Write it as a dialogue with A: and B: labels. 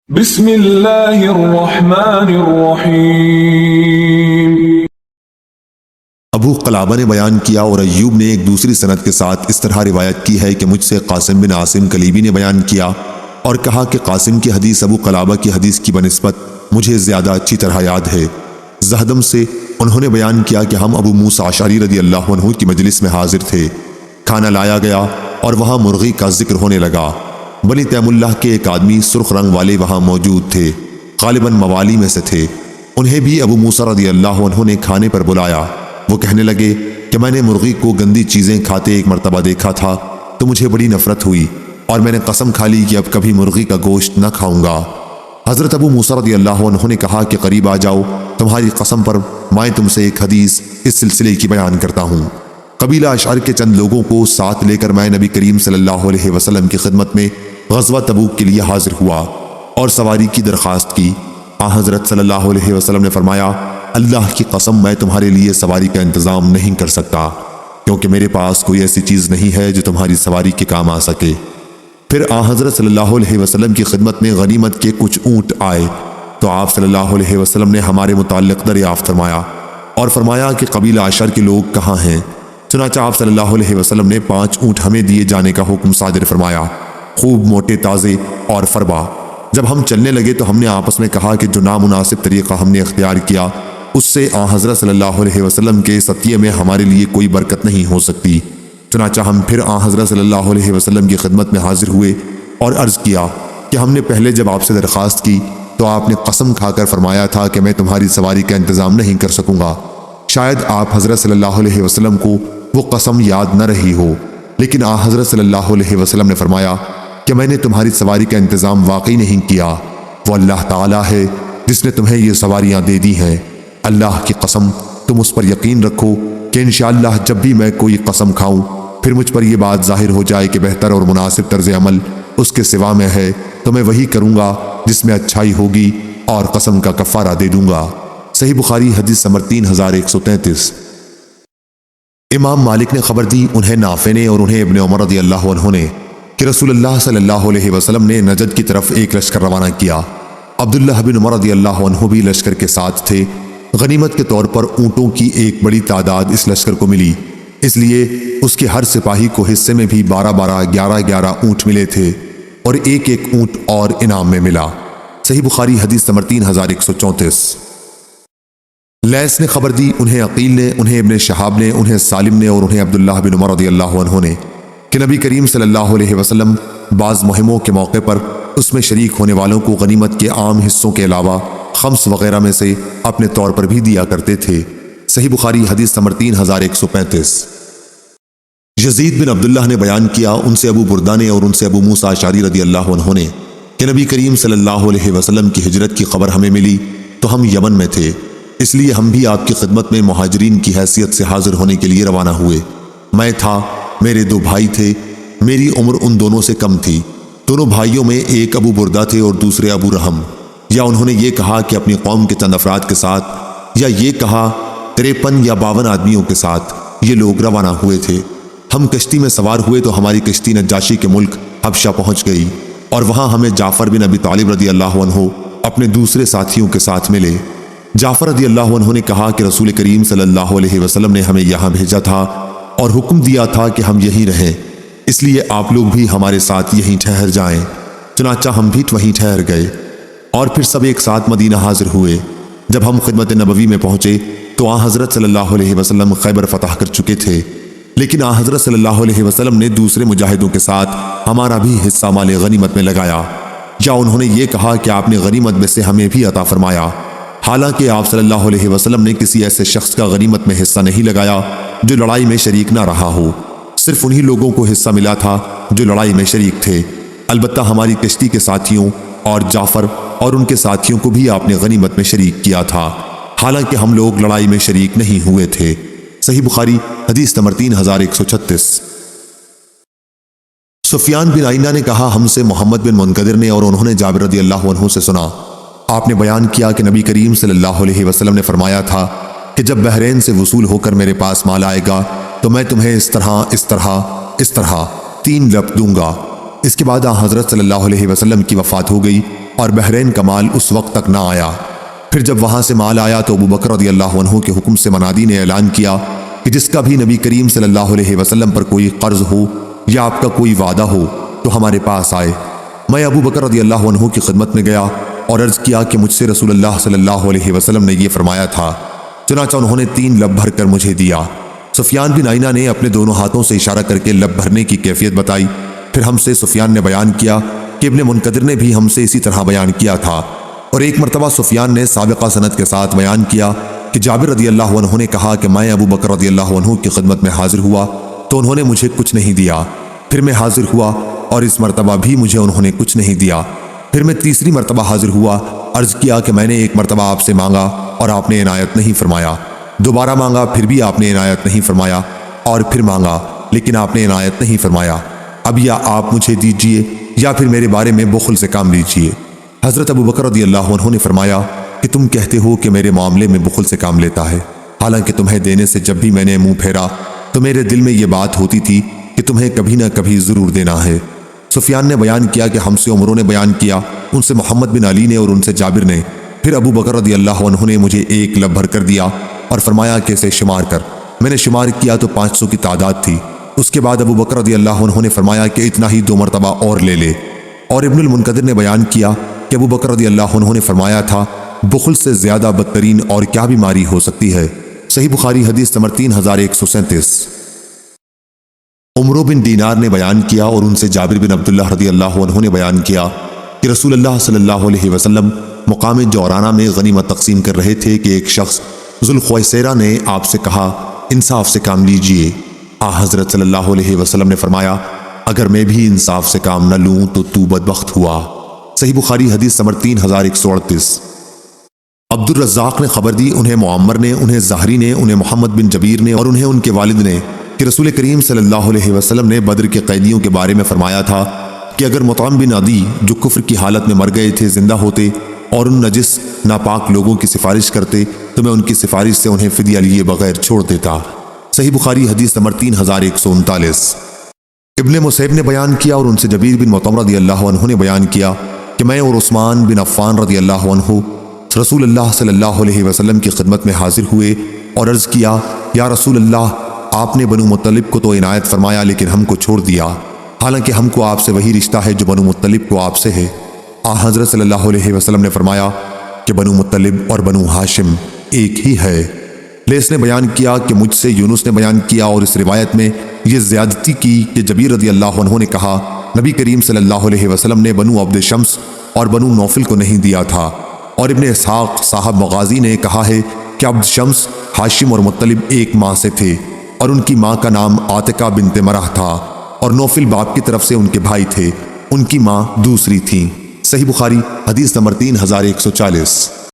A: بسم اللہ الرحمن الرحیم۔
B: ابو قلابہ نے بیان کیا اور ایوب نے ایک دوسری سند کے ساتھ اس طرح روایت کی ہے کہ مجھ سے قاسم بن عاصم کلیبی نے بیان کیا اور کہا کہ قاسم کی حدیث ابو قلابہ کی حدیث کی بنسبت مجھے زیادہ اچھی طرح یاد ہے۔ زہدم سے انہوں نے بیان کیا کہ ہم ابو موسیٰ اشعری رضی اللہ عنہ کی مجلس میں حاضر تھے۔ کھانا لایا گیا اور وہاں مرغی کا ذکر ہونے لگا۔ بنی تیم اللہ کے ایک آدمی سرخ رنگ والے وہاں موجود تھے، غالباً موالی میں سے تھے۔ انہیں بھی ابو موسیٰ رضی اللہ عنہ نے کھانے پر بلایا۔ وہ کہنے لگے کہ میں نے مرغی کو گندی چیزیں کھاتے ایک مرتبہ دیکھا تھا تو مجھے بڑی نفرت ہوئی اور میں نے قسم کھا لی کہ اب کبھی مرغی کا گوشت نہ کھاؤں گا۔ حضرت ابو موسیٰ رضی اللہ عنہ نے کہا کہ قریب آ جاؤ، تمہاری قسم پر میں تم سے ایک حدیث اس سلسلے کی بیان کرتا ہوں۔ قبیلہ اشعر کے چند لوگوں کو ساتھ لے کر میں نبی کریم صلی اللہ علیہ وسلم کی خدمت میں غزوہ تبوک کے لیے حاضر ہوا اور سواری کی درخواست کی۔ حضرت صلی اللہ علیہ وسلم نے فرمایا، اللہ کی قسم میں تمہارے لیے سواری کا انتظام نہیں کر سکتا، کیونکہ میرے پاس کوئی ایسی چیز نہیں ہے جو تمہاری سواری کے کام آ سکے۔ پھر حضرت صلی اللہ علیہ وسلم کی خدمت میں غنیمت کے کچھ اونٹ آئے تو آپ صلی اللہ علیہ وسلم نے ہمارے متعلق دریافت فرمایا اور فرمایا کہ قبیلہ اشعر کے لوگ کہاں ہیں؟ چنانچہ آپ صلی اللہ علیہ وسلم نے 5 اونٹ ہمیں دیے جانے کا حکم صادر فرمایا، خوب موٹے تازے اور فربا۔ جب ہم چلنے لگے تو ہم نے آپس میں کہا کہ جو نامناسب طریقہ ہم نے اختیار کیا اس سے حضرت صلی اللہ علیہ وسلم کے ستیے میں ہمارے لیے کوئی برکت نہیں ہو سکتی۔ چنانچہ ہم پھر حضرت صلی اللہ علیہ وسلم کی خدمت میں حاضر ہوئے اور عرض کیا کہ ہم نے پہلے جب آپ سے درخواست کی تو آپ نے قسم کھا کر فرمایا تھا کہ میں تمہاری سواری کا انتظام نہیں کر سکوں گا۔ شاید آپ حضرت صلی اللہ علیہ وسلم کو وہ قسم یاد نہ رہی ہو، لیکن حضرت صلی اللہ علیہ وسلم نے فرمایا کہ میں نے تمہاری سواری کا انتظام واقعی نہیں کیا، وہ اللہ تعالیٰ ہے جس نے تمہیں یہ سواریاں دے دی ہیں۔ اللہ کی قسم تم اس پر یقین رکھو کہ انشاءاللہ جب بھی میں کوئی قسم کھاؤں پھر مجھ پر یہ بات ظاہر ہو جائے کہ بہتر اور مناسب طرز عمل اس کے سوا میں ہے تو میں وہی کروں گا جس میں اچھائی ہوگی اور قسم کا کفارہ دے دوں گا۔ صحیح بخاری حدیث نمبر 3133۔ امام مالک نے خبر دی، انہیں نافع نے اور انہیں ابن عمر رضی اللہ عنہ نے، کہ رسول اللہ صلی اللہ علیہ وسلم نے نجد کی طرف ایک لشکر روانہ کیا۔ عبداللہ بن عمر رضی اللہ عنہ بھی لشکر کے ساتھ تھے۔ غنیمت کے طور پر اونٹوں کی ایک بڑی تعداد اس لشکر کو ملی، اس لیے اس کے ہر سپاہی کو حصے میں بھی 11 اونٹ ملے تھے اور ایک اونٹ اور انعام میں ملا۔ صحیح بخاری حدیث نمبر 3134۔ لیث نے خبر دی، انہیں عقیل نے، انہیں ابن شہاب نے، انہیں سالم نے اور انہیں عبداللہ بن عمر رضی اللہ عنہ نے، کہ نبی کریم صلی اللہ علیہ وسلم بعض مہموں کے موقع پر اس میں شریک ہونے والوں کو غنیمت کے عام حصوں کے علاوہ خمس وغیرہ میں سے اپنے طور پر بھی دیا کرتے تھے۔ صحیح بخاری حدیث نمبر 3135۔ یزید بن عبداللہ نے بیان کیا، ان سے ابو بردہ نے اور ان سے ابو موسیٰ اشعری رضی اللہ عنہ نے، کہ نبی کریم صلی اللہ علیہ وسلم کی ہجرت کی خبر ہمیں ملی تو ہم یمن میں تھے، اس لیے ہم بھی آپ کی خدمت میں مہاجرین کی حیثیت سے حاضر ہونے کے لیے روانہ ہوئے۔ میں تھا، میرے 2 بھائی تھے، میری عمر ان دونوں سے کم تھی۔ دونوں بھائیوں میں ایک ابو بردہ تھے اور دوسرے ابو رحم۔ یا انہوں نے یہ کہا کہ اپنی قوم کے چند افراد کے ساتھ، یا یہ کہا 53 یا 52 آدمیوں کے ساتھ یہ لوگ روانہ ہوئے تھے۔ ہم کشتی میں سوار ہوئے تو ہماری کشتی نجاشی کے ملک حبشہ پہنچ گئی اور وہاں ہمیں جعفر بن ابی طالب رضی اللہ عنہ اپنے دوسرے ساتھیوں کے ساتھ ملے۔ جعفر رضی اللہ عنہ نے کہا کہ رسول کریم صلی اللہ علیہ وسلم نے ہمیں یہاں بھیجا تھا اور حکم دیا تھا کہ ہم یہیں رہیں، اس لیے آپ لوگ بھی ہمارے ساتھ یہیں ٹھہر جائیں۔ چنانچہ ہم بھی وہیں ٹھہر گئے اور پھر سب ایک ساتھ مدینہ حاضر ہوئے۔ جب ہم خدمت نبوی میں پہنچے تو حضرت صلی اللہ علیہ وسلم خیبر فتح کر چکے تھے، لیکن حضرت صلی اللہ علیہ وسلم نے دوسرے مجاہدوں کے ساتھ ہمارا بھی حصہ مال غنیمت میں لگایا، یا انہوں نے یہ کہا کہ آپ نے غنیمت میں سے ہمیں بھی عطا فرمایا، حالانکہ آپ صلی اللہ علیہ وسلم نے کسی ایسے شخص کا غنیمت میں حصہ نہیں لگایا جو لڑائی میں شریک نہ رہا ہو، صرف انہی لوگوں کو حصہ ملا تھا جو لڑائی میں شریک تھے۔ البتہ ہماری کشتی کے ساتھیوں اور جعفر اور ان کے ساتھیوں کو بھی آپ نے غنیمت میں شریک کیا تھا، حالانکہ ہم لوگ لڑائی میں شریک نہیں ہوئے تھے۔ صحیح بخاری حدیث نمبر 3136۔ سفیان بن عینہ نے کہا، ہم سے محمد بن منقدر نے اور انہوں نے جابر رضی اللہ عنہ سے سنا، آپ نے بیان کیا کہ نبی کریم صلی اللہ علیہ وسلم نے فرمایا تھا کہ جب بحرین سے وصول ہو کر میرے پاس مال آئے گا تو میں تمہیں اس طرح 3 لفظ دوں گا۔ اس کے بعد حضرت صلی اللہ علیہ وسلم کی وفات ہو گئی اور بحرین کا مال اس وقت تک نہ آیا۔ پھر جب وہاں سے مال آیا تو ابو بکر رضی اللہ عنہ کے حکم سے منادی نے اعلان کیا کہ جس کا بھی نبی کریم صلی اللہ علیہ وسلم پر کوئی قرض ہو یا آپ کا کوئی وعدہ ہو تو ہمارے پاس آئے۔ میں ابو بکر رضی اللہ عنہ کی خدمت میں گیا اور عرض کیا کہ مجھ سے رسول اللہ صلی اللہ علیہ وسلم نے یہ فرمایا تھا۔ چنانچہ انہوں نے 3 لب بھر کر مجھے دیا۔ سفیان بن عینہ نے اپنے دونوں ہاتھوں سے اشارہ کر کے لب بھرنے کی کیفیت بتائی۔ پھر ہم سے سفیان نے بیان کیا کہ ابن منقدر نے بھی ہم سے اسی طرح بیان کیا تھا، اور ایک مرتبہ سفیان نے سابقہ سند کے ساتھ بیان کیا کہ جابر رضی اللہ عنہ نے کہا کہ میں ابو بکر رضی اللہ عنہ کی خدمت میں حاضر ہوا تو انہوں نے مجھے کچھ نہیں دیا۔ پھر میں حاضر ہوا اور اس مرتبہ بھی مجھے انہوں نے کچھ نہیں دیا۔ پھر میں تیسری مرتبہ حاضر ہوا، عرض کیا کہ میں نے ایک مرتبہ آپ سے مانگا اور آپ نے عنایت نہیں فرمایا، دوبارہ مانگا پھر بھی آپ نے عنایت نہیں فرمایا، اور پھر مانگا لیکن آپ نے عنایت نہیں فرمایا۔ اب یا آپ مجھے دیجئے یا پھر میرے بارے میں بخل سے کام لیجئے۔ حضرت ابو بکر رضی اللہ عنہ نے فرمایا کہ تم کہتے ہو کہ میرے معاملے میں بخل سے کام لیتا ہے، حالانکہ تمہیں دینے سے جب بھی میں نے منہ پھیرا تو میرے دل میں یہ بات ہوتی تھی کہ تمہیں کبھی نہ کبھی ضرور دینا ہے۔ سفیان نے بیان کیا کہ ہم سے عمروں نے بیان کیا، ان سے محمد بن علی نے اور ان سے جابر نے۔ پھر ابو بکر رضی اللہ عنہ نے مجھے 1 لب بھر کر دیا اور فرمایا کہ اسے شمار کر۔ میں نے شمار کیا تو 500 کی تعداد تھی۔ اس کے بعد ابو بکر رضی اللہ عنہ نے فرمایا کہ اتنا ہی 2 مرتبہ اور لے لے۔ اور ابن المنقدر نے بیان کیا کہ ابو بکر رضی اللہ عنہ نے فرمایا تھا بخل سے زیادہ بدترین اور کیا بیماری ہو سکتی ہے۔ صحیح بخاری حدیث نمبر 3137۔ عمرو بن دینار نے بیان کیا اور ان سے جابر بن عبداللہ رضی اللہ عنہ نے بیان کیا کہ رسول اللہ صلی اللہ علیہ وسلم مقام جورانہ میں غنیمت تقسیم کر رہے تھے کہ ایک شخص ذوالخویسرہ نے آپ سے کہا انصاف سے کام لیجئے۔ حضرت صلی اللہ علیہ وسلم نے فرمایا اگر میں بھی انصاف سے کام نہ لوں تو تو بدبخت ہوا۔ صحیح بخاری حدیث نمبر 3138۔ عبد الرزاق نے خبر دی، انہیں معمر نے، انہیں زہری نے، انہیں محمد بن جبیر نے اور انہیں ان کے والد نے کہ رسول کریم صلی اللہ علیہ وسلم نے بدر کے قیدیوں کے بارے میں فرمایا تھا کہ اگر مطعم بن عدی جو کفر کی حالت میں مر گئے تھے زندہ ہوتے اور ان نجس ناپاک لوگوں کی سفارش کرتے تو میں ان کی سفارش سے انہیں فدیہ لیے بغیر چھوڑ دیتا۔ صحیح بخاری حدیث نمبر 3139۔ ابن مسیب نے بیان کیا اور ان سے جبیر بن مطعم رضی اللہ عنہ نے بیان کیا کہ میں اور عثمان بن عفان رضی اللہ عنہ رسول اللہ صلی اللہ علیہ وسلم کی خدمت میں حاضر ہوئے اور عرض کیا یا رسول اللہ آپ نے بنو مطلب کو تو عنایت فرمایا لیکن ہم کو چھوڑ دیا، حالانکہ ہم کو آپ سے وہی رشتہ ہے جو بنو مطلب کو آپ سے ہے۔ حضرت صلی اللہ علیہ وسلم نے فرمایا کہ بنو مطلب اور بنو ہاشم ایک ہی ہے۔ لیس نے بیان کیا کہ مجھ سے یونس نے بیان کیا اور اس روایت میں یہ زیادتی کی کہ جبیر رضی اللہ عنہ نے کہا نبی کریم صلی اللہ علیہ وسلم نے بنو عبد شمس اور بنو نوفل کو نہیں دیا تھا، اور ابن اسحاق صاحب مغازی نے کہا ہے کہ عبد شمس ہاشم اور مطلب ایک ماں سے تھے اور ان کی ماں کا نام عاتقہ بنت مرح تھا، اور نوفل باپ کی طرف سے ان کے بھائی تھے، ان کی ماں دوسری تھیں۔ صحیح بخاری حدیث نمبر 3140۔